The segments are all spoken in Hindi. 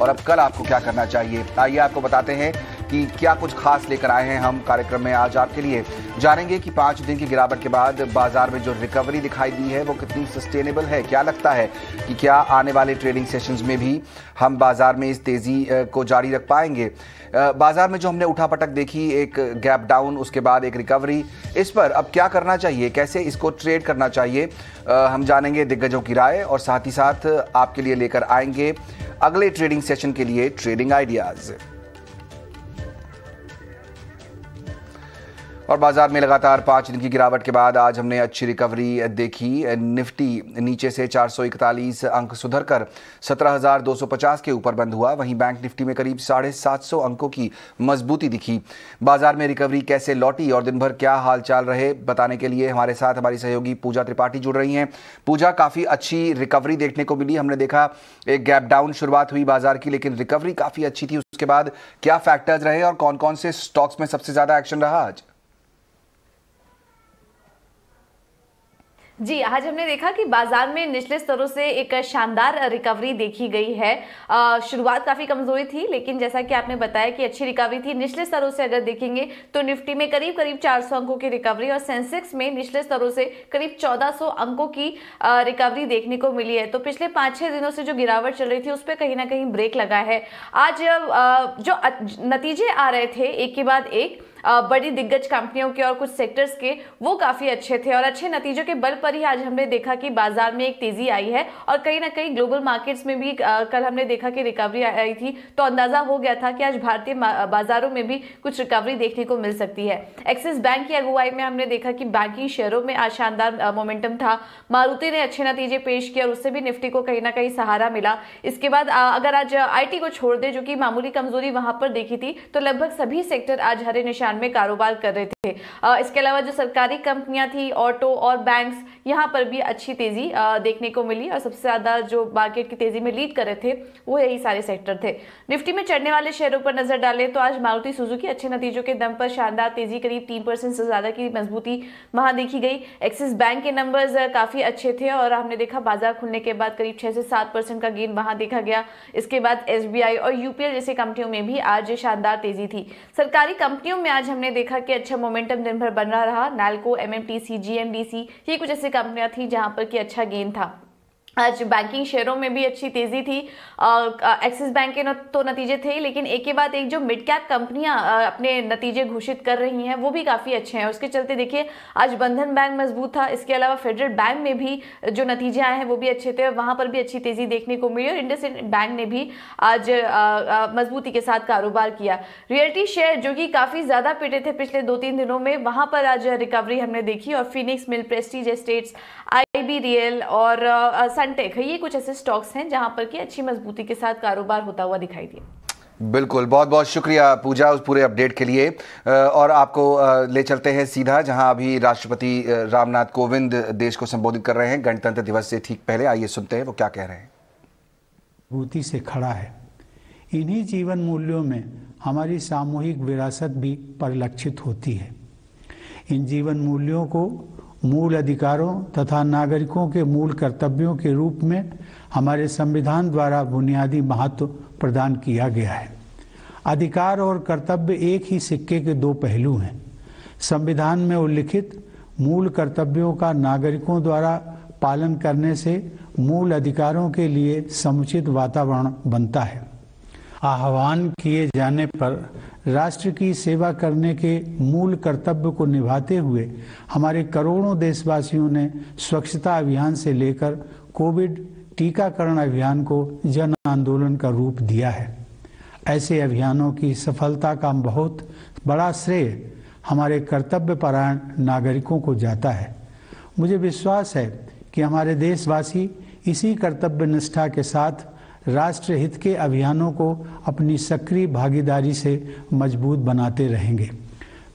और अब कल आपको क्या करना चाहिए। आइए आपको बताते हैं कि क्या कुछ खास लेकर आए हैं हम कार्यक्रम में। आज आपके लिए जानेंगे कि 5 दिन की गिरावट के बाद बाजार में जो रिकवरी दिखाई दी है वो कितनी सस्टेनेबल है। क्या लगता है कि क्या आने वाले ट्रेडिंग सेशंस में भी हम बाजार में इस तेजी को जारी रख पाएंगे। बाजार में जो हमने उठापटक देखी, एक गैप डाउन, उसके बाद एक रिकवरी, इस पर अब क्या करना चाहिए, कैसे इसको ट्रेड करना चाहिए, हम जानेंगे दिग्गजों की राय और साथ ही साथ आपके लिए लेकर आएंगे अगले ट्रेडिंग सेशन के लिए ट्रेडिंग आइडियाज। और बाजार में लगातार 5 दिन की गिरावट के बाद आज हमने अच्छी रिकवरी देखी। निफ्टी नीचे से 441 अंक सुधरकर 17,250 के ऊपर बंद हुआ। वहीं बैंक निफ्टी में करीब 750 अंकों की मजबूती दिखी। बाजार में रिकवरी कैसे लौटी और दिन भर क्या हालचाल रहे, बताने के लिए हमारे साथ हमारी सहयोगी पूजा त्रिपाठी जुड़ रही हैं। पूजा, काफ़ी अच्छी रिकवरी देखने को मिली। हमने देखा एक गैप डाउन शुरुआत हुई बाजार की, लेकिन रिकवरी काफ़ी अच्छी थी। उसके बाद क्या फैक्टर्स रहे और कौन कौन से स्टॉक्स में सबसे ज़्यादा एक्शन रहा आज? जी, आज हमने देखा कि बाजार में निचले स्तरों से एक शानदार रिकवरी देखी गई है। शुरुआत काफी कमजोरी थी, लेकिन जैसा कि आपने बताया कि अच्छी रिकवरी थी। निचले स्तरों से अगर देखेंगे तो निफ्टी में करीब 400 अंकों की रिकवरी और सेंसेक्स में निचले स्तरों से करीब 1400 अंकों की रिकवरी देखने को मिली है। तो पिछले 5-6 दिनों से जो गिरावट चल रही थी उस पर कहीं ना कहीं ब्रेक लगा है। आज जो नतीजे आ रहे थे एक के बाद एक बड़ी दिग्गज कंपनियों के और कुछ सेक्टर्स के, वो काफी अच्छे थे और अच्छे नतीजों के बल पर ही आज हमने देखा कि बाजार में एक तेजी आई है। और कहीं ना कहीं ग्लोबल मार्केट्स में भी कल हमने देखा कि रिकवरी आई थी, तो अंदाजा हो गया था कि आज भारतीय बाजारों में भी कुछ रिकवरी देखने को मिल सकती है। एक्सिस बैंक की अगुवाई में हमने देखा कि बैंकिंग शेयरों में आज शानदार मोमेंटम था। मारुति ने अच्छे नतीजे पेश किए और उससे भी निफ्टी को कहीं ना कहीं सहारा मिला। इसके बाद अगर आज आईटी को छोड़ दे, जो कि मामूली कमजोरी वहां पर देखी थी, तो लगभग सभी सेक्टर आज हरे निशान में कारोबार कर रहे थे। इसके अलावा जो सरकारी कंपनियां थी, ऑटो और बैंक्स, यहां पर भी अच्छी तेजी देखने को मिली और सबसे ज्यादा जो मार्केट की तेजी में लीड कर रहे थे वो यही सारे सेक्टर थे। निफ्टी में चढ़ने वाले शेयरों पर नजर डालें तो आज मारुति सुजुकी अच्छे नतीजों के दम पर शानदार तेजी, करीब 3% से ज्यादा की मजबूती वहां देखी गई। एक्सिस बैंक के नंबर्स काफी अच्छे थे और हमने देखा बाजार खुलने के बाद करीब 6 से 7% का गेन वहां देखा गया। इसके बाद एसबीआई और यूपीएल जैसी कंपनियों में भी आज शानदार तेजी थी। सरकारी कंपनियों में आज हमने देखा कि अच्छा मोमेंटम दिन भर बना रहा। नाल्को, एमएमटीसी, जीएमडीसी, ये कुछ ऐसी कंपनियां थी जहां पर कि अच्छा गेन था। आज बैंकिंग शेयरों में भी अच्छी तेजी थी। एक्सिस बैंक के तो नतीजे थे, लेकिन एक के बाद एक जो मिड कैप कंपनियां अपने नतीजे घोषित कर रही हैं वो भी काफी अच्छे हैं। उसके चलते देखिए आज बंधन बैंक मजबूत था। इसके अलावा फेडरल बैंक में भी जो नतीजे आए हैं वो भी अच्छे थे, वहां पर भी अच्छी तेजी देखने को मिली और इंडसइंड बैंक ने भी आज मजबूती के साथ कारोबार किया। रियल्टी शेयर जो कि काफी ज्यादा पिटे थे पिछले 2-3 दिनों में, वहां पर आज रिकवरी हमने देखी और फिनिक्स मिल, प्रेस्टीज एस्टेट्स, आईबी रियल और सनटेक, ये कुछ ऐसे स्टॉक्स हैं जहां पर कि अच्छी मजबूती के साथ कारोबार होता हुआ दिखाई दिया। बिल्कुल, बहुत बहुत शुक्रिया पूजा उस पूरे अपडेट के लिए। और आपको ले चलते हैं सीधा जहां अभी राष्ट्रपति रामनाथ कोविंद देश को संबोधित कर रहे हैं गणतंत्र दिवस से ठीक पहले। आइए सुनते हैं वो क्या कह रहे हैं। मजबूती से खड़ा है। इन्हीं जीवन मूल्यों में हमारी सामूहिक विरासत भी परिलक्षित होती है। इन जीवन मूल्यों को मूल अधिकारों तथा नागरिकों के मूल कर्तव्यों के रूप में हमारे संविधान द्वारा बुनियादी महत्व प्रदान किया गया है। अधिकार और कर्तव्य एक ही सिक्के के दो पहलू हैं। संविधान में उल्लिखित मूल कर्तव्यों का नागरिकों द्वारा पालन करने से मूल अधिकारों के लिए समुचित वातावरण बनता है। आह्वान किए जाने पर राष्ट्र की सेवा करने के मूल कर्तव्य को निभाते हुए हमारे करोड़ों देशवासियों ने स्वच्छता अभियान से लेकर कोविड टीकाकरण अभियान को जन आंदोलन का रूप दिया है। ऐसे अभियानों की सफलता का बहुत बड़ा श्रेय हमारे कर्तव्यपरायण नागरिकों को जाता है। मुझे विश्वास है कि हमारे देशवासी इसी कर्तव्य निष्ठा के साथ राष्ट्र हित के अभियानों को अपनी सक्रिय भागीदारी से मजबूत बनाते रहेंगे।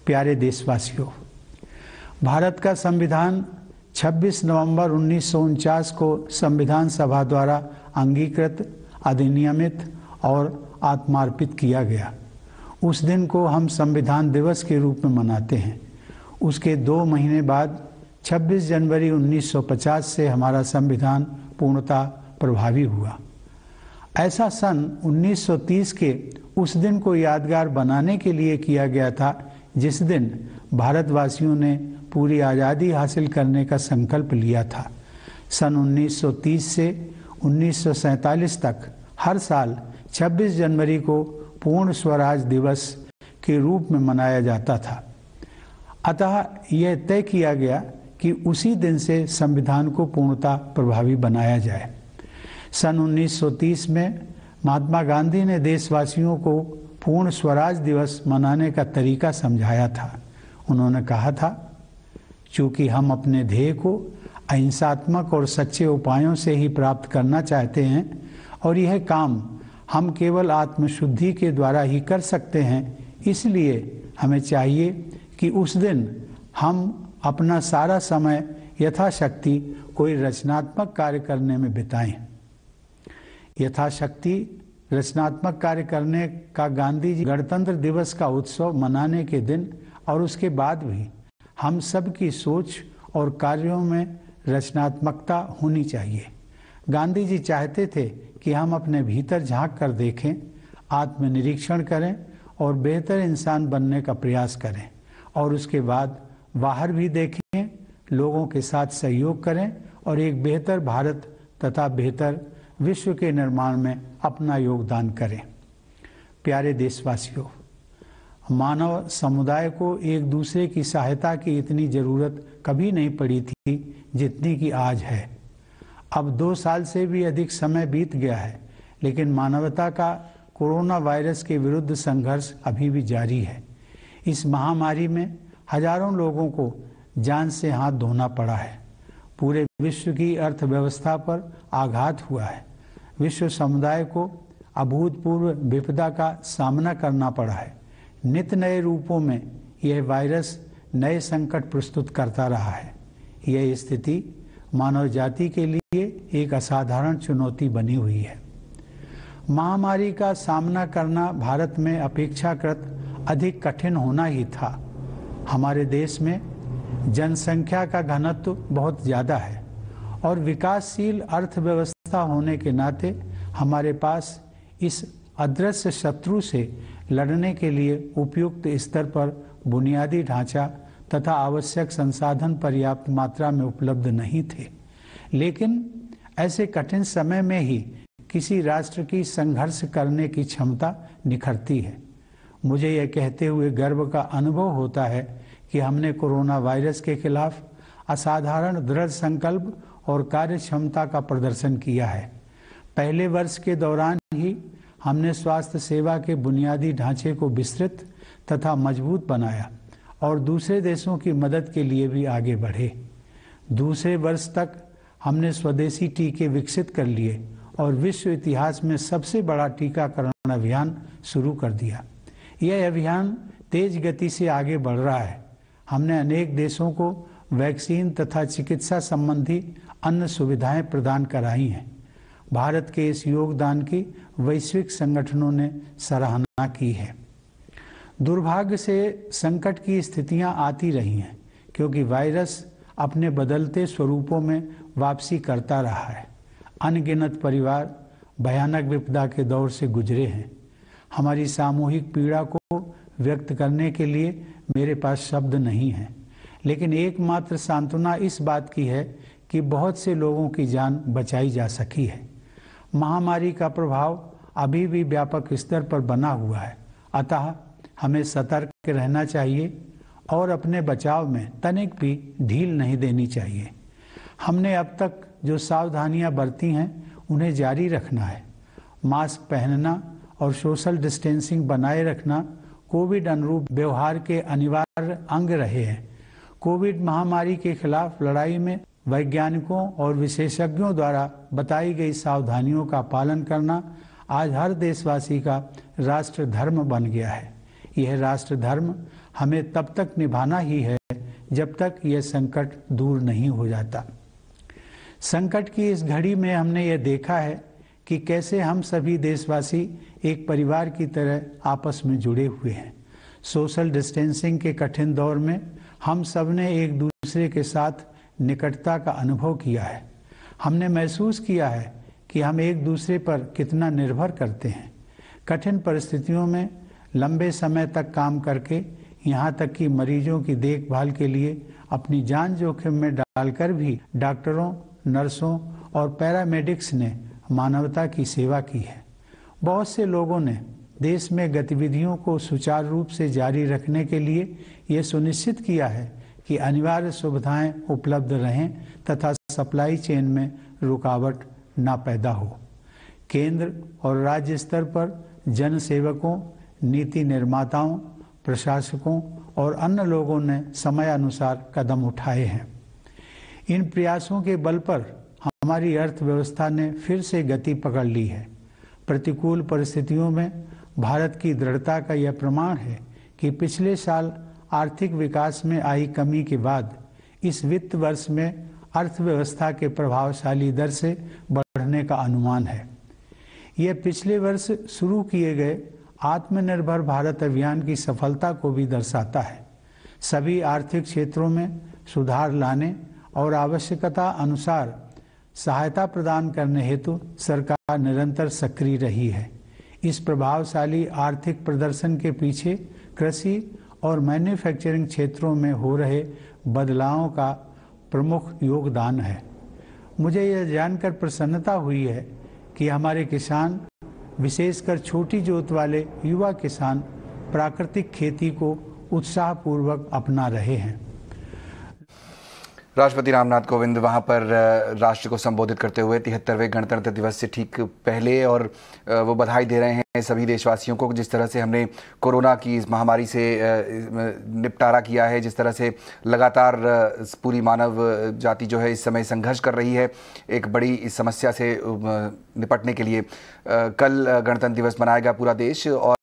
प्यारे देशवासियों, भारत का संविधान 26 नवंबर 1949 को संविधान सभा द्वारा अंगीकृत, अधिनियमित और आत्मार्पित किया गया। उस दिन को हम संविधान दिवस के रूप में मनाते हैं। उसके 2 महीने बाद 26 जनवरी 1950 से हमारा संविधान पूर्णतः प्रभावी हुआ। ऐसा सन 1930 के उस दिन को यादगार बनाने के लिए किया गया था जिस दिन भारतवासियों ने पूरी आज़ादी हासिल करने का संकल्प लिया था। सन 1930 से 1947 तक हर साल 26 जनवरी को पूर्ण स्वराज दिवस के रूप में मनाया जाता था। अतः यह तय किया गया कि उसी दिन से संविधान को पूर्णतः प्रभावी बनाया जाए। सन 1930 में महात्मा गांधी ने देशवासियों को पूर्ण स्वराज दिवस मनाने का तरीका समझाया था। उन्होंने कहा था, चूँकि हम अपने ध्येय को अहिंसात्मक और सच्चे उपायों से ही प्राप्त करना चाहते हैं और यह काम हम केवल आत्मशुद्धि के द्वारा ही कर सकते हैं, इसलिए हमें चाहिए कि उस दिन हम अपना सारा समय यथाशक्ति कोई रचनात्मक कार्य करने में बिताएं। यथाशक्ति रचनात्मक कार्य करने का गांधी जी गणतंत्र दिवस का उत्सव मनाने के दिन और उसके बाद भी हम सब की सोच और कार्यों में रचनात्मकता होनी चाहिए। गांधी जी चाहते थे कि हम अपने भीतर झांक कर देखें, आत्मनिरीक्षण करें और बेहतर इंसान बनने का प्रयास करें और उसके बाद बाहर भी देखें, लोगों के साथ सहयोग करें और एक बेहतर भारत तथा बेहतर विश्व के निर्माण में अपना योगदान करें। प्यारे देशवासियों, मानव समुदाय को एक दूसरे की सहायता की इतनी ज़रूरत कभी नहीं पड़ी थी जितनी कि आज है। अब 2 साल से भी अधिक समय बीत गया है, लेकिन मानवता का कोरोना वायरस के विरुद्ध संघर्ष अभी भी जारी है। इस महामारी में हजारों लोगों को जान से हाथ धोना पड़ा है। पूरे विश्व की अर्थव्यवस्था पर आघात हुआ है। विश्व समुदाय को अभूतपूर्व विपदा का सामना करना पड़ा है। नित्य नए रूपों में यह वायरस नए संकट प्रस्तुत करता रहा है। यह स्थिति मानव जाति के लिए एक असाधारण चुनौती बनी हुई है। महामारी का सामना करना भारत में अपेक्षाकृत अधिक कठिन होना ही था। हमारे देश में जनसंख्या का घनत्व बहुत ज़्यादा है और विकासशील अर्थव्यवस्था होने के नाते हमारे पास इस अदृश्य शत्रु से लड़ने के लिए उपयुक्त स्तर पर बुनियादी ढांचा तथा आवश्यक संसाधन पर्याप्त मात्रा में उपलब्ध नहीं थे। लेकिन ऐसे कठिन समय में ही किसी राष्ट्र की संघर्ष करने की क्षमता निखरती है। मुझे यह कहते हुए गर्व का अनुभव होता है कि हमने कोरोना वायरस के खिलाफ असाधारण दृढ़ संकल्प और कार्य क्षमता का प्रदर्शन किया है। पहले वर्ष के दौरान ही हमने स्वास्थ्य सेवा के बुनियादी ढांचे को विस्तृत तथा मजबूत बनाया और दूसरे देशों की मदद के लिए भी आगे बढ़े। दूसरे वर्ष तक हमने स्वदेशी टीके विकसित कर लिए और विश्व इतिहास में सबसे बड़ा टीकाकरण अभियान शुरू कर दिया। यह अभियान तेज गति से आगे बढ़ रहा है। हमने अनेक देशों को वैक्सीन तथा चिकित्सा संबंधी अन्य सुविधाएं प्रदान कराई हैं। भारत के इस योगदान की वैश्विक संगठनों ने सराहना की है। दुर्भाग्य से संकट की स्थितियां आती रही हैं क्योंकि वायरस अपने बदलते स्वरूपों में वापसी करता रहा है। अनगिनत परिवार भयानक विपदा के दौर से गुजरे हैं। हमारी सामूहिक पीड़ा को व्यक्त करने के लिए मेरे पास शब्द नहीं हैं, लेकिन एकमात्र सांत्वना इस बात की है कि बहुत से लोगों की जान बचाई जा सकी है। महामारी का प्रभाव अभी भी व्यापक स्तर पर बना हुआ है, अतः हमें सतर्क रहना चाहिए और अपने बचाव में तनिक भी ढील नहीं देनी चाहिए। हमने अब तक जो सावधानियां बरती हैं उन्हें जारी रखना है। मास्क पहनना और सोशल डिस्टेंसिंग बनाए रखना कोविड अनुरूप व्यवहार के अनिवार्य अंग रहे हैं। कोविड महामारी के खिलाफ लड़ाई में वैज्ञानिकों और विशेषज्ञों द्वारा बताई गई सावधानियों का पालन करना आज हर देशवासी का राष्ट्र धर्म बन गया है। यह राष्ट्र धर्म हमें तब तक निभाना ही है जब तक यह संकट दूर नहीं हो जाता। संकट की इस घड़ी में हमने यह देखा है कि कैसे हम सभी देशवासी एक परिवार की तरह आपस में जुड़े हुए हैं। सोशल डिस्टेंसिंग के कठिन दौर में हम सब ने एक दूसरे के साथ निकटता का अनुभव किया है। हमने महसूस किया है कि हम एक दूसरे पर कितना निर्भर करते हैं। कठिन परिस्थितियों में लंबे समय तक काम करके यहाँ तक कि मरीजों की देखभाल के लिए अपनी जान जोखिम में डालकर भी डॉक्टरों, नर्सों और पैरामेडिक्स ने मानवता की सेवा की है। बहुत से लोगों ने देश में गतिविधियों को सुचारू रूप से जारी रखने के लिए ये सुनिश्चित किया है कि अनिवार्य सुविधाएं उपलब्ध रहें तथा सप्लाई चेन में रुकावट न पैदा हो। केंद्र और राज्य स्तर पर जन सेवकों, नीति निर्माताओं, प्रशासकों और अन्य लोगों ने समय अनुसार कदम उठाए हैं। इन प्रयासों के बल पर हमारी अर्थव्यवस्था ने फिर से गति पकड़ ली है। प्रतिकूल परिस्थितियों में भारत की दृढ़ता का यह प्रमाण है कि पिछले साल आर्थिक विकास में आई कमी के बाद इस वित्त वर्ष में अर्थव्यवस्था के प्रभावशाली दर से बढ़ने का अनुमान है। यह पिछले वर्ष शुरू किए गए आत्मनिर्भर भारत अभियान की सफलता को भी दर्शाता है। सभी आर्थिक क्षेत्रों में सुधार लाने और आवश्यकता अनुसार सहायता प्रदान करने हेतु सरकार निरंतर सक्रिय रही है। इस प्रभावशाली आर्थिक प्रदर्शन के पीछे कृषि और मैन्युफैक्चरिंग क्षेत्रों में हो रहे बदलावों का प्रमुख योगदान है। मुझे यह जानकर प्रसन्नता हुई है कि हमारे किसान, विशेषकर छोटी जोत वाले युवा किसान, प्राकृतिक खेती को उत्साहपूर्वक अपना रहे हैं। राष्ट्रपति रामनाथ कोविंद वहां पर राष्ट्र को संबोधित करते हुए 73वें गणतंत्र दिवस से ठीक पहले और वो बधाई दे रहे हैं सभी देशवासियों को, जिस तरह से हमने कोरोना की इस महामारी से निपटारा किया है, जिस तरह से लगातार पूरी मानव जाति जो है इस समय संघर्ष कर रही है एक बड़ी इस समस्या से निपटने के लिए। कल गणतंत्र दिवस मनाएगा पूरा देश और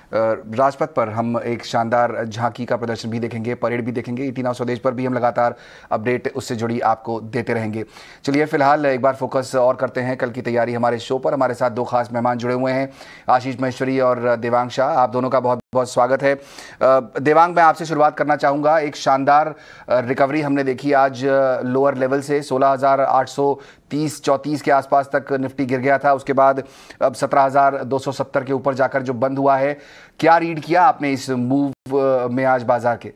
राजपथ पर हम एक शानदार झांकी का प्रदर्शन भी देखेंगे, परेड भी देखेंगे। ईटी नाउ स्वदेश पर भी हम लगातार अपडेट उससे जुड़ी आपको देते रहेंगे। चलिए फिलहाल एक बार फोकस और करते हैं कल की तैयारी हमारे शो पर। हमारे साथ दो खास मेहमान जुड़े हुए हैं, आशीष महेश्वरी और देवांग शाह। आप दोनों का बहुत बहुत स्वागत है। देवांग, मैं आपसे शुरुआत करना चाहूँगा। एक शानदार रिकवरी हमने देखी आज लोअर लेवल से 16,830-34 के आसपास तक निफ्टी गिर गया था, उसके बाद अब 17,270 के ऊपर जाकर जो बंद हुआ है। क्या रीड किया आपने इस मूव में आज बाजार के?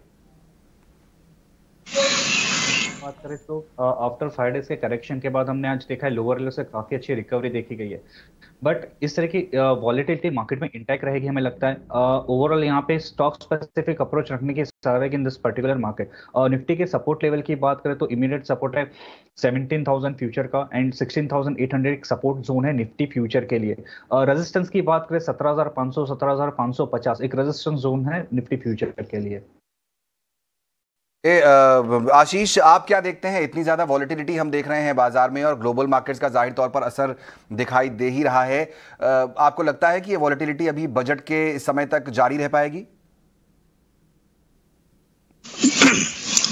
बात करें तो आफ्टर 5 डेज के करेक्शन के बाद हमने आज देखा है लोअर लेवल से काफी अच्छी रिकवरी देखी गई है, बट इस तरह की वॉलेटिलिटी मार्केट में इंटैक्ट रहेगी हमें लगता है। ओवरऑल यहाँ पे स्टॉक स्पेसिफिक अप्रोच रखने की सलाह है in this particular market. Nifty के सपोर्ट लेवल की बात करें तो इमीडिएट सपोर्ट है 17,000 फ्यूचर का एंड 16,800 एक सपोर्ट जोन है निफ्टी फ्यूचर के लिए। रेजिस्टेंस की बात करें 17,500 17,550 एक रेजिस्टेंस जोन है निफ्टी फ्यूचर के लिए। आशीष, आप क्या देखते हैं? इतनी ज्यादा वॉलेटिलिटी हम देख रहे हैं बाजार में और ग्लोबल मार्केट्स का जाहिर तौर पर असर दिखाई दे ही रहा है। आपको लगता है कि ये वॉलेटिलिटी अभी बजट के समय तक जारी रह पाएगी?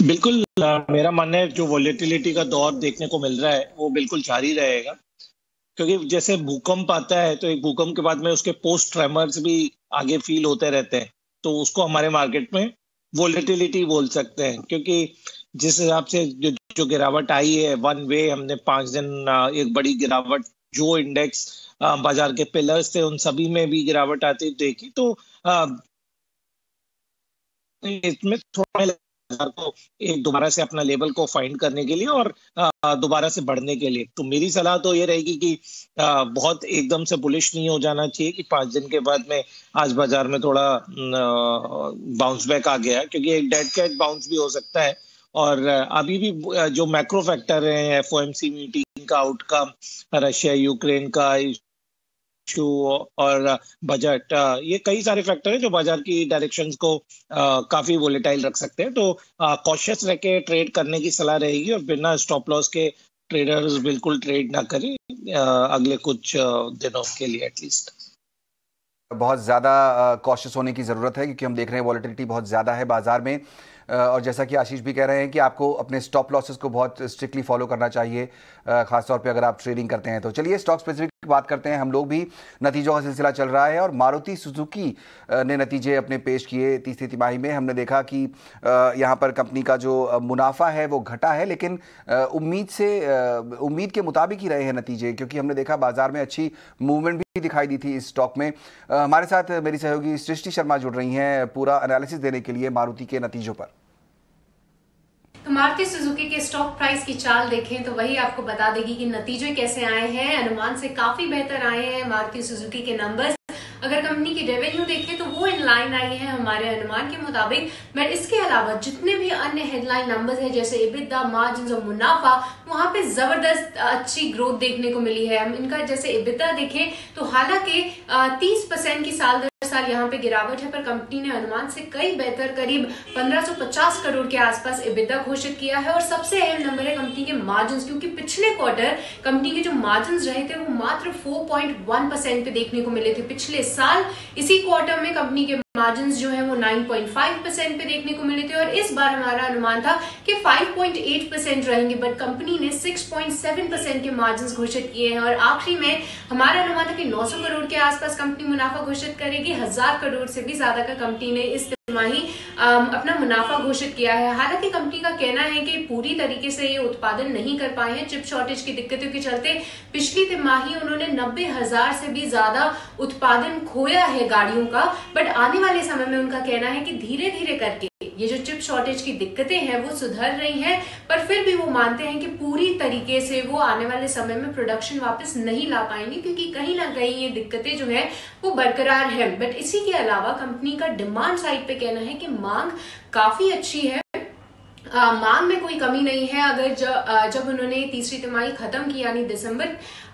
बिल्कुल, मेरा मानना है जो वॉलेटिलिटी का दौर देखने को मिल रहा है वो बिल्कुल जारी रहेगा, क्योंकि जैसे भूकंप आता है तो एक भूकंप के बाद में उसके पोस्ट ट्रेमर्स भी आगे फील होते रहते हैं, तो उसको हमारे मार्केट में वोलेटिलिटी बोल सकते हैं। क्योंकि जिस हिसाब से जो गिरावट आई है वन वे, हमने 5 दिन एक बड़ी गिरावट, जो इंडेक्स बाजार के पिलर्स थे उन सभी में भी गिरावट आती देखी, तो इसमें थोड़ा बाजार को एक दोबारा से अपना लेवल को फाइंड करने के लिए और दोबारा से बढ़ने के लिए। तो मेरी सलाह तो ये रहेगी कि बहुत एकदम से बुलिश नहीं हो जाना चाहिए कि 5 दिन के बाद में आज बाजार में थोड़ा बाउंस बैक आ गया, क्योंकि एक डेड कैट बाउंस भी हो सकता है। और अभी भी जो मैक्रो फैक्टर है, एफओएमसी मीटिंग का आउटकम, रशिया यूक्रेन का और बजट, ये कई सारे फैक्टर हैं जो बाजार की डायरेक्शंस को काफी वोलेटाइल रख सकते हैं। तो कॉशियस रह के ट्रेड करने की सलाह रहेगी और बिना स्टॉप लॉस के ट्रेडर्स बिल्कुल ट्रेड ना करें अगले कुछ दिनों के लिए एटलीस्ट। बहुत ज़्यादा कॉशियस होने की ज़रूरत है, क्योंकि हम देख रहे हैं वॉलेटिलिटी बहुत ज़्यादा है बाजार में। और जैसा कि आशीष भी कह रहे हैं कि आपको अपने स्टॉप लॉसेस को बहुत स्ट्रिक्टली फॉलो करना चाहिए, खासतौर पे अगर आप ट्रेडिंग करते हैं तो। चलिए स्टॉक स्पेसिफिक बात करते हैं हम लोग भी। नतीजों का सिलसिला चल रहा है और मारुति सुजुकी ने नतीजे अपने पेश किए तीसरी तिमाही में। हमने देखा कि यहाँ पर कंपनी का जो मुनाफा है वो घटा है, लेकिन उम्मीद के मुताबिक ही रहे हैं नतीजे, क्योंकि हमने देखा बाजार में अच्छी मूवमेंट भी दिखाई दी थी इस स्टॉक में। हमारे साथ मेरी सहयोगी सृष्टि शर्मा जुड़ रही हैं पूरा एनालिसिस देने के लिए मारुति के नतीजों पर। तो मारुति सुजुकी के स्टॉक प्राइस की चाल देखें तो वही आपको बता देगी कि नतीजे कैसे आए हैं। अनुमान से काफी बेहतर आए हैं मारुति सुजुकी के नंबर्स। अगर कंपनी की रेवेन्यू देखें तो वो इन लाइन आई है हमारे अनुमान के मुताबिक। बट इसके अलावा जितने भी अन्य हेडलाइन नंबर्स हैं जैसे EBITDA, मार्जिन और मुनाफा, वहां पे जबरदस्त अच्छी ग्रोथ देखने को मिली है। हम इनका जैसे EBITDA देखें तो हालांकि 30% की साल साल यहाँ पे गिरावट है, पर कंपनी ने अनुमान से कई बेहतर करीब 1550 करोड़ के आसपास EBITDA घोषित किया है। और सबसे अहम नंबर है कंपनी के मार्जिन, क्योंकि पिछले क्वार्टर कंपनी के जो मार्जिन रहे थे वो मात्र 4.1% पे देखने को मिले थे। पिछले साल इसी क्वार्टर में कंपनी के मार्जिन जो है वो 9.5% पे देखने को मिले थे और इस बार हमारा अनुमान था कि 5.8% रहेंगे, बट कंपनी ने 6.7% के मार्जिन घोषित किए हैं। और आखिरी में हमारा अनुमान था कि 900 करोड़ के आसपास कंपनी मुनाफा घोषित करेगी। 1000 करोड़ से भी ज्यादा का कंपनी ने इस तिमाही अपना मुनाफा घोषित किया है। हालांकि कंपनी का कहना है कि पूरी तरीके से ये उत्पादन नहीं कर पाए हैं चिप शॉर्टेज की दिक्कतों के चलते। पिछली तिमाही उन्होंने 90,000 से भी ज्यादा उत्पादन खोया है गाड़ियों का, बट आने वाले समय में उनका कहना है कि धीरे धीरे करके ये जो चिप शॉर्टेज की दिक्कतें हैं वो सुधर रही हैं, पर फिर भी वो मानते हैं कि पूरी तरीके से वो आने वाले समय में प्रोडक्शन वापस नहीं ला पाएंगे, क्योंकि कहीं ना कहीं ये दिक्कतें जो है वो बरकरार है। बट इसी के अलावा कंपनी का डिमांड साइड पे कहना है कि मांग काफी अच्छी है, मांग में कोई कमी नहीं है। अगर जब उन्होंने तीसरी तिमाही खत्म की यानी दिसंबर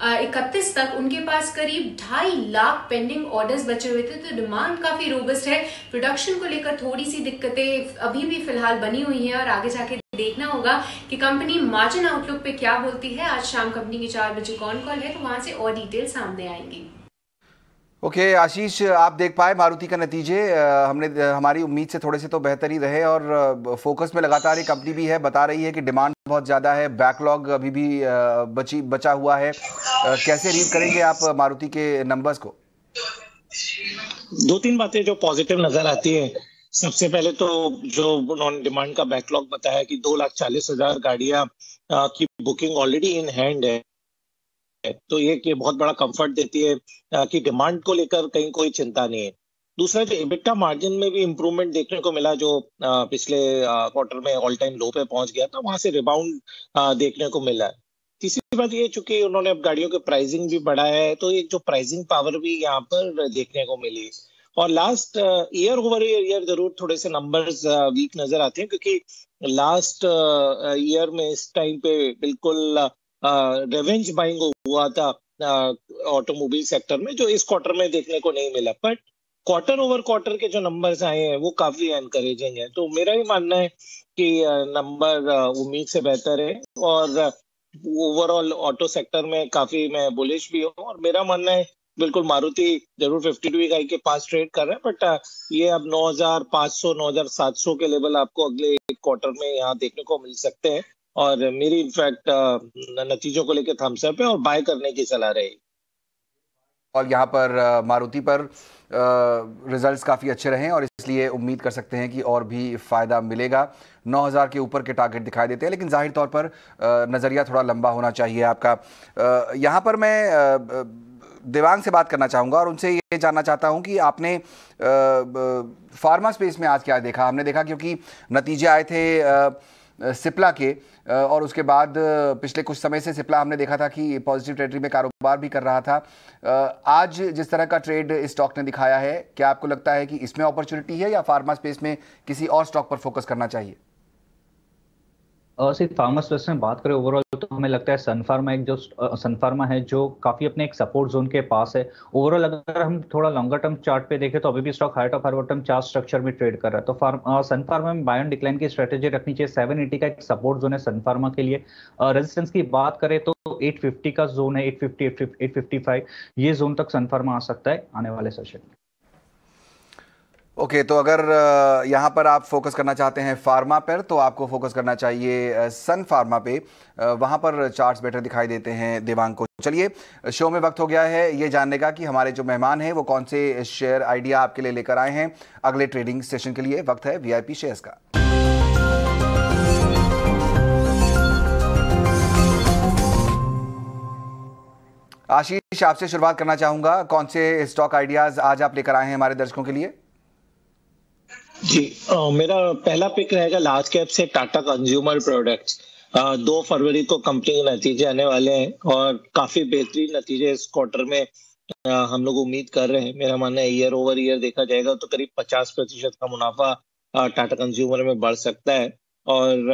31 तक उनके पास करीब 2.5 लाख पेंडिंग ऑर्डर्स बचे हुए थे, तो डिमांड काफी रोबस्ट है। प्रोडक्शन को लेकर थोड़ी सी दिक्कतें अभी भी फिलहाल बनी हुई हैं और आगे जाके देखना होगा कि कंपनी मार्जिन आउटलुक पे क्या बोलती है। आज शाम कंपनी की 4 बजे कॉल है, तो वहां से और डिटेल सामने आएंगी। ओके आशीष, आप देख पाए मारुति का नतीजे। हमारी उम्मीद से थोड़े से तो बेहतर ही रहे और फोकस में लगातार ये कंपनी भी है, बता रही है कि डिमांड बहुत ज़्यादा है, बैकलॉग अभी भी बचा हुआ है। कैसे रीड करेंगे आप मारुति के नंबर्स को? 2-3 बातें जो पॉजिटिव नजर आती है। सबसे पहले तो जो उन्होंने डिमांड का बैकलॉग बताया कि 2,40,000 गाड़ियां की बुकिंग ऑलरेडी इन हैंड है, तो ये कि बहुत बड़ा कंफर्ट देती है कि डिमांड को लेकर कहीं कोई चिंता नहीं है। दूसरा, जो EBITDA मार्जिन में भी इंप्रूवमेंट देखने को मिला, जो पिछले क्वार्टर में ऑल टाइम लो पे पहुंच गया था, वहां से रिबाउंड देखने को मिला है। तीसरी बात ये, चूंकि उन्होंने अब गाड़ियों के प्राइसिंग भी बढ़ाया है, तो एक जो प्राइसिंग पावर भी यहाँ पर देखने को मिली। और लास्ट ईयर ओवर ईयर जरूर थोड़े से नंबर्स वीक नजर आते हैं, क्योंकि लास्ट ईयर में इस टाइम पे बिल्कुल रिवेंज बाइंग हुआ था ऑटोमोबाइल सेक्टर में, जो इस क्वार्टर में देखने को नहीं मिला। बट क्वार्टर ओवर क्वार्टर के जो नंबर्स आए हैं वो काफी एनकरेजिंग है। तो मेरा ही मानना है कि नंबर उम्मीद से बेहतर है और ओवरऑल ऑटो सेक्टर में काफी मैं बुलिश भी हूँ। और मेरा मानना है बिल्कुल मारुति जरूर 52 वीक हाई के पास ट्रेड कर रहा है, बट ये अब 9,500 9,700 के लेवल आपको अगले एक क्वार्टर में यहाँ देखने को मिल सकते हैं। और मेरी इनफैक्ट नतीजों को लेकर थम्स अप है और बाय करने की सलाह रहेगी। और यहाँ पर मारुति पर रिजल्ट्स काफ़ी अच्छे रहे और इसलिए उम्मीद कर सकते हैं कि और भी फ़ायदा मिलेगा। 9,000 के ऊपर के टारगेट दिखाई देते हैं, लेकिन जाहिर तौर पर नज़रिया थोड़ा लंबा होना चाहिए आपका। यहाँ पर मैं देवांग से बात करना चाहूँगा और उनसे ये जानना चाहता हूँ कि आपने फार्मा स्पेस में आज क्या देखा। हमने देखा क्योंकि नतीजे आए थे सिप्ला के और उसके बाद पिछले कुछ समय से सिप्ला हमने देखा था कि पॉजिटिव टेरिटरी में कारोबार भी कर रहा था। आज जिस तरह का ट्रेड इस स्टॉक ने दिखाया है, क्या आपको लगता है कि इसमें अपॉर्चुनिटी है या फार्मा स्पेस में किसी और स्टॉक पर फोकस करना चाहिए? सिर्फ फार्मा स्पेस में बात करें ओवरऑल तो हमें लगता है सन फार्मा है जो काफी अपने एक सपोर्ट जोन के पास है। ओवरऑल अगर हम थोड़ा लॉन्गर टर्म चार्ट पे देखें तो अभी भी stock height of forward term chart structure में ट्रेड कर रहा है। तो सन फार्मा में बाय एंड डिक्लाइन की स्ट्रेटेजी रखनी चाहिए। 780 का एक सपोर्ट जोन है सन फार्मा के लिए। रेजिस्टेंस की बात करें तो 850 का जोन है, 850 855 ये जोन तक सन फार्मा आ सकता है आने वाले सेशन में। ओके, तो अगर यहाँ पर आप फोकस करना चाहते हैं फार्मा पर, तो आपको फोकस करना चाहिए सन फार्मा पे। वहाँ पर चार्ट्स बेटर दिखाई देते हैं देवांग को। चलिए, शो में वक्त हो गया है ये जानने का कि हमारे जो मेहमान हैं वो कौन से शेयर आइडिया आपके लिए लेकर आए हैं अगले ट्रेडिंग सेशन के लिए। वक्त है वीआईपी शेयर्स का। आशीष, आपसे शुरुआत करना चाहूंगा, कौन से स्टॉक आइडियाज आज आप लेकर आए हैं हमारे दर्शकों के लिए? जी, मेरा पहला पिक रहेगा लार्ज कैप से टाटा कंज्यूमर प्रोडक्ट्स। 2 फरवरी को कंपनी के नतीजे आने वाले हैं और काफी बेहतरीन नतीजे इस क्वार्टर में हम लोग उम्मीद कर रहे हैं। मेरा मानना है ईयर ओवर ईयर देखा जाएगा तो करीब 50% का मुनाफा टाटा कंज्यूमर में बढ़ सकता है और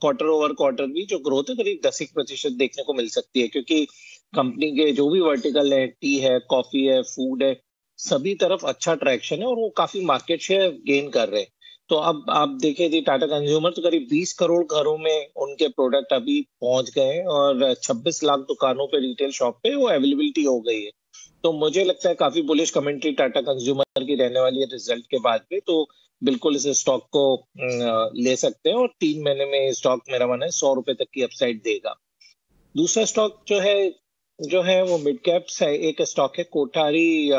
क्वार्टर ओवर क्वार्टर भी जो ग्रोथ है करीब 10% देखने को मिल सकती है, क्योंकि कंपनी के जो भी वर्टिकल है, टी है, कॉफी है, फूड है, सभी तरफ अच्छा ट्रैक्शन है और वो काफी मार्केट शेयर गेन कर रहे हैं। तो अब आप देखें जी, टाटा कंज्यूमर तो करीब 20 करोड़ घरों में उनके प्रोडक्ट अभी पहुंच गए हैं और 26 लाख दुकानों पे, रिटेल शॉप पे वो अवेलेबिलिटी हो गई है। तो मुझे लगता है काफी बुलिश कमेंट्री टाटा कंज्यूमर की रहने वाली है रिजल्ट के बाद में। तो बिल्कुल इस स्टॉक को ले सकते हैं और 3 महीने में स्टॉक मेरा मानना है 100 रुपए तक की अपसाइड देगा। दूसरा स्टॉक जो है वो मिड कैप से एक स्टॉक है कोठारी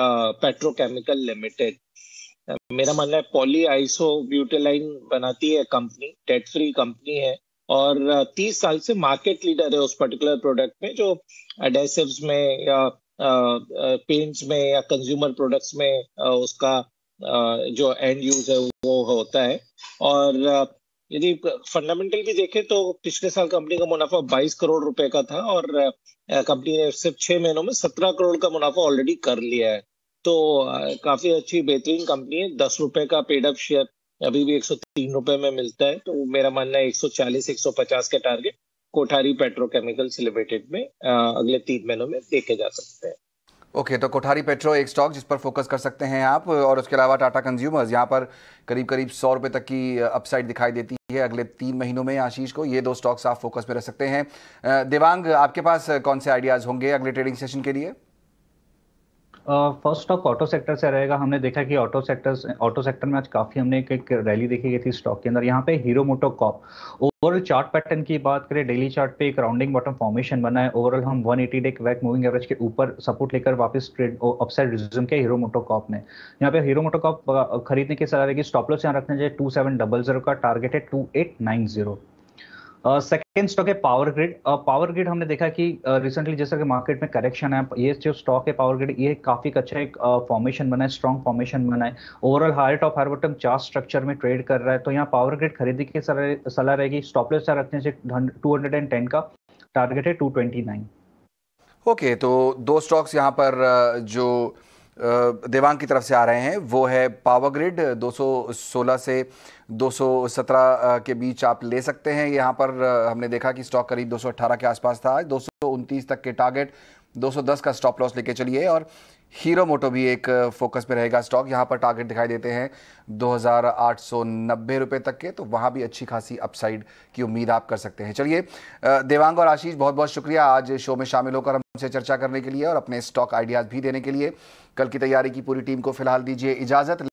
पेट्रोकेमिकल लिमिटेड। मेरा मानना है पॉली आइसो ब्यूटेलाइन बनाती है कंपनी, डेट फ्री कंपनी है और 30 साल से मार्केट लीडर है उस पर्टिकुलर प्रोडक्ट में, जो एडेसिव्स में या पेंट्स में या कंज्यूमर प्रोडक्ट्स में उसका जो एंड यूज है वो होता है। और यदि फंडामेंटल भी देखें तो पिछले साल कंपनी का मुनाफा 22 करोड़ रुपए का था और कंपनी ने सिर्फ 6 महीनों में 17 करोड़ का मुनाफा ऑलरेडी कर लिया है। तो काफी अच्छी बेहतरीन कंपनी है। 10 रुपए का पेड अप शेयर अभी भी 103 रुपए में मिलता है। तो मेरा मानना है 140-150 के टारगेट कोठारी पेट्रोकेमिकल्स लिमिटेड में अगले 3 महीनों में देखे जा सकते हैं। ओके, तो कोठारी पेट्रो एक स्टॉक जिस पर फोकस कर सकते हैं आप, और उसके अलावा टाटा कंज्यूमर्स, यहाँ पर करीब 100 रुपए तक की अपसाइड दिखाई देती है अगले 3 महीनों में आशीष को। ये 2 स्टॉक्स आप फोकस में रख सकते हैं। देवांग, आपके पास कौन से आइडियाज होंगे अगले ट्रेडिंग सेशन के लिए? फर्स्ट स्टॉक ऑटो सेक्टर से रहेगा। हमने देखा कि ऑटो सेक्टर में आज काफी हमने एक रैली देखी गई थी स्टॉक के अंदर। यहाँ पे hero MotoCorp, overall chart pattern की बात करें, डेली चार्ट पे एक राउंडिंग बॉटम फॉर्मेशन बना है। ओवरऑल हम 180 डे वैक मूविंग एवरेज के ऊपर सपोर्ट लेकर वापस ट्रेड अपसाइड रिज्यूम किया हीरो मोटोकॉर्प ने। यहाँ पे हीरो मोटोकॉर्प खरीदने की सलाह रहेगी। स्टॉप लॉस यहाँ रखना चाहिए 2700 का, टारगेट है 2890। सेकेंड स्टॉक है पावर ग्रिड। पावर ग्रिड हमने देखा कि रिसेंटली जैसा कि मार्केट में करेक्शन है, ये जो स्टॉक है पावर ग्रिड, ये काफी अच्छा एक फॉर्मेशन बना है, स्ट्रॉन्ग फॉर्मेशन बना है। Overall higher top higher bottom chart structure में ट्रेड कर रहा है। तो यहाँ पावर ग्रिड खरीदी की सलाह रहेगी। स्टॉप लॉस रखने से 210 का, टारगेट है 229। ओके, तो 2 स्टॉक्स यहाँ पर जो देवांग की तरफ से आ रहे हैं वो है पावर ग्रिड, 216 से 217 के बीच आप ले सकते हैं। यहाँ पर हमने देखा कि स्टॉक करीब 218 के आसपास था, 229 तक के टारगेट, 210 का स्टॉप लॉस लेके चलिए। और हीरो मोटो भी एक फोकस पे रहेगा स्टॉक, यहाँ पर टारगेट दिखाई देते हैं 2890 रुपए तक के, तो वहाँ भी अच्छी खासी अपसाइड की उम्मीद आप कर सकते हैं। चलिए, देवांग और आशीष, बहुत बहुत शुक्रिया आज शो में शामिल होकर हमसे चर्चा करने के लिए और अपने स्टॉक आइडियाज भी देने के लिए। कल की तैयारी की पूरी टीम को फिलहाल दीजिए इजाजत।